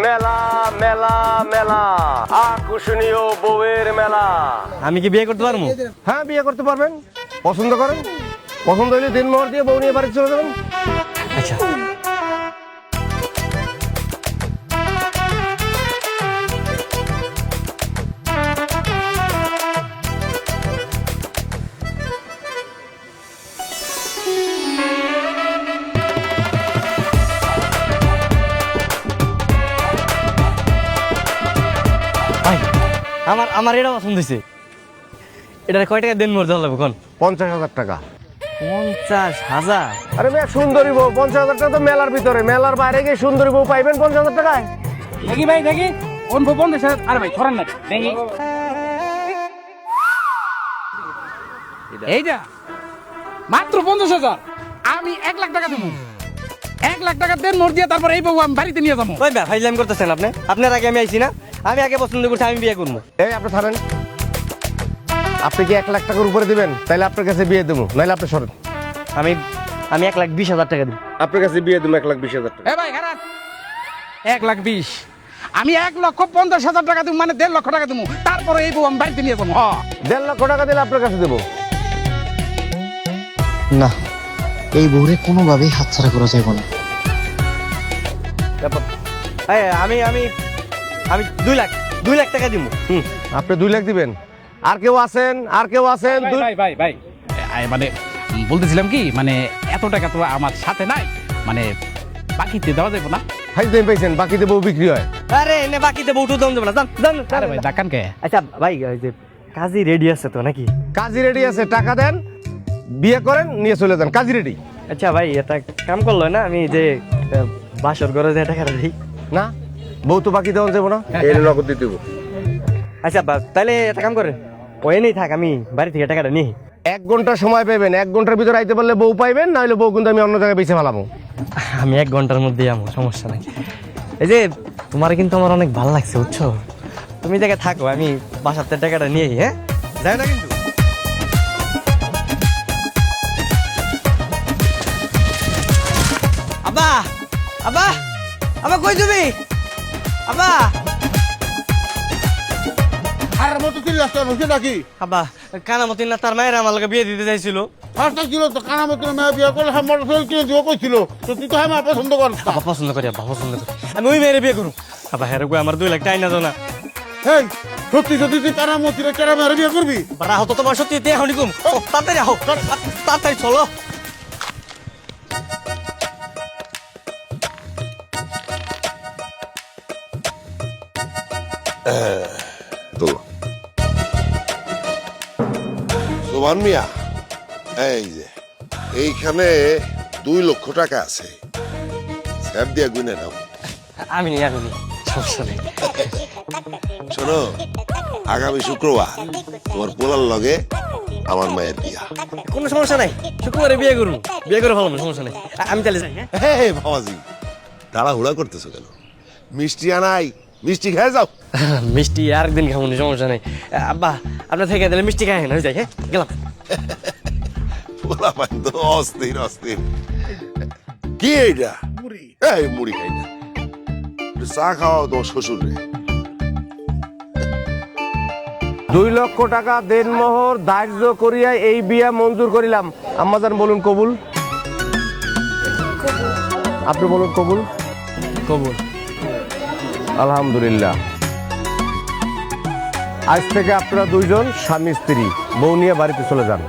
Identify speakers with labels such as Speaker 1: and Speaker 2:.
Speaker 1: মেলা মেলা মেলা আকর্ষণীয় বউয়ের মেলা।
Speaker 2: আমি কি বিয়ে করতে পারবো?
Speaker 1: হ্যাঁ, বিয়ে করতে পারবেন। পছন্দ করেন, পছন্দ হলে দিনমোহর দিয়ে বউ নিয়ে বাড়ি চলে যাবেন।
Speaker 2: আচ্ছা, ভাই আমার এটা পছন্দ হয়েছে। এটা কয় টাকা দেন মোর দেওয়া কোন?
Speaker 1: 50,000 টাকা।
Speaker 2: 50,000?
Speaker 1: আরে মেয়ে, সুন্দরী বউ 50,000 টাকা তো মেলার ভিতরে, মেলার বাইরে গিয়ে সুন্দরী বউ পাইবেন 50,000 টাকায়?
Speaker 3: দেখি ভাই দেখি কোন ভবন দেশে। আরে ভাই ছড়ান না দেখি এইটা মাত্র 50,000। আমি 1 লাখ টাকা দেবো। 1 লাখ টাকা দেন মোট দিয়ে, তারপর এই বউ আমি বাড়িতে নিয়ে যাবো।
Speaker 2: ওই ভাই ফাইজলাম করতেছেন আপনি। আপনার আগে আমি আইছি না? আমি আগে পছন্দ করছি, আমি বিয়ে করবো।
Speaker 1: এই আপনি থামেন। আপনি কি 1 লাখ টাকার উপরে দিবেন? তাহলে আপনার কাছে বিয়ে দেবো, নাহলে আপনি সরেন।
Speaker 2: আমি 1,20,000 টাকা দিই।
Speaker 1: আপনার কাছে বিয়ে দেবো 1,20,000 টাকা।
Speaker 3: এ ভাই খারাপ। 1,20,000 আমি 1,50,000 টাকা দেবো, মানে 1.5 লক্ষ টাকা দেবো। তারপরে এই বউ আমি বাড়িতে নিয়ে যাবো।
Speaker 1: 1.5 লক্ষ টাকা দিলে আপনার কাছে দেবো।
Speaker 4: না, এই বউরে কোনোভাবেই হাতছাড়া করা যাবে না।
Speaker 2: এই, আমি 2 লাখ টাকা দিব।
Speaker 1: আপনি 2 লাখ দিবেন? আর কেউ আছেন? আর কেউ আছেন?
Speaker 3: ভাই ভাই ভাই মানে বলতেছিলাম কি, মানে এত টাকা তো আমার সাথে নাই, মানে বাকিতে দেওয়া যাবে না?
Speaker 1: হাই দেন পাইছেন, বাকিতে বউ বিক্রি হয়।
Speaker 2: আরে এনে বাকিতে বউটু দাম দেবো না, জান জান।
Speaker 3: আরে ভাই ডাকান কে?
Speaker 2: আচ্ছা ভাই, ওই যে কাজী রেডি আছে তো নাকি?
Speaker 1: কাজী রেডি আছে, টাকা দেন, বিয়ে করেন, নিয়ে চলে যান। কাজী রেডি।
Speaker 2: আচ্ছা ভাই, এটা কাম করলো না? আমি যে বাসর ঘরে যে টাকাটা দিই
Speaker 1: না, বউ তো বাকি দেওয়া যাবো না, এর নগদ দিতে দেবো।
Speaker 2: আচ্ছা তাহলে একটা কাম করে, ওই নেই থাক, আমি বাড়ি থেকে টাকাটা নিই।
Speaker 1: 1 ঘন্টা সময় পাবেন। 1 ঘন্টার ভিতরে আইতে পারলে বউ পাইবেন, না হলে বউ কিন্তু আমি অন্য জায়গায় বেঁচে ফেলাবো।
Speaker 2: আমি 1 ঘন্টার মধ্যে আমার সমস্যা নাই। এই যে তোমার কিন্তু আমার অনেক ভালো লাগছে, বুঝছো? তুমি জায়গায় থাকো, আমি বাসাতে টাকাটা নিয়ে। হ্যাঁ, যাই না কিন্তু। আব্বা আব্বা আব্বা, কই তুমি? আব্বা
Speaker 5: আর মতো কি রাস্তা বসে নাকি?
Speaker 2: আব্বা, কানামতি না তার মায়ের আমার লগে বিয়ে দিতে চাইছিল।
Speaker 5: রাস্তা ছিল তো কানা মতো মেয়ে বিয়ে করলে হ্যাঁ মোটরসাইকেল কিনে দিও কইছিল। তো তুই তো হ্যাঁ মা পছন্দ করিস না।
Speaker 2: আব্বা পছন্দ করি, আব্বা পছন্দ করি, আমি ওই মেয়ের বিয়ে করুম। আব্বা হ্যাঁ গো, আমার 2 লাখ টাকা না দাও না।
Speaker 5: এই সত্যি সত্যি তুই কানা মতিরে কেরা মেয়ে বিয়ে করবি?
Speaker 2: রাহো তো, তোমার সত্যি তে হনি কুম, তাড়াতাড়ি আহো, তাড়াতাড়ি চলো।
Speaker 6: সোমান মিয়া, এই যে এইখানে 2 লক্ষ টাকা আছে, স্যার দিয়া গুনে নাও।
Speaker 2: আমি নিয়ে আমি সমস্যা নেই।
Speaker 6: শোনো, আগামী শুক্রবার তোমার পোলার লগে আমার মায়ের বিয়া।
Speaker 2: কোনো সমস্যা নাই, শুক্রবারে বিয়ে করবো, বিয়ে করে ভালো, সমস্যা নেই। আমি তাহলে যাই। হ্যাঁ,
Speaker 6: হে বাবাজি, তাড়াহুড়া করতেছো কেন? মিষ্টি আনাই, মিষ্টি খেয়ে যাও।
Speaker 2: মিষ্টি আরেকদিন খাবো, সমস্যা নেই। আব্বা আপনার থেকে দিলে মিষ্টি খাই না, যাই। হ্যাঁ, গেলাম।
Speaker 6: পোলা পান তো অস্থির অস্থির। কি এইটা? মুড়ি। এই মুড়ি খাই না, একটু চা খাওয়াও তোমার শ্বশুরে।
Speaker 1: 2 লক্ষ টাকা দেনমোহর ধার্য করিয়া এই বিয়া মঞ্জুর করিলাম। আম্মাজান বলুন কবুল। আপনি বলুন কবুল।
Speaker 2: কবুল।
Speaker 1: আলহামদুলিল্লাহ। আজ থেকে আপনারা 2 জন স্বামী স্ত্রী, বউ নিয়ে বাড়িতে চলে যান।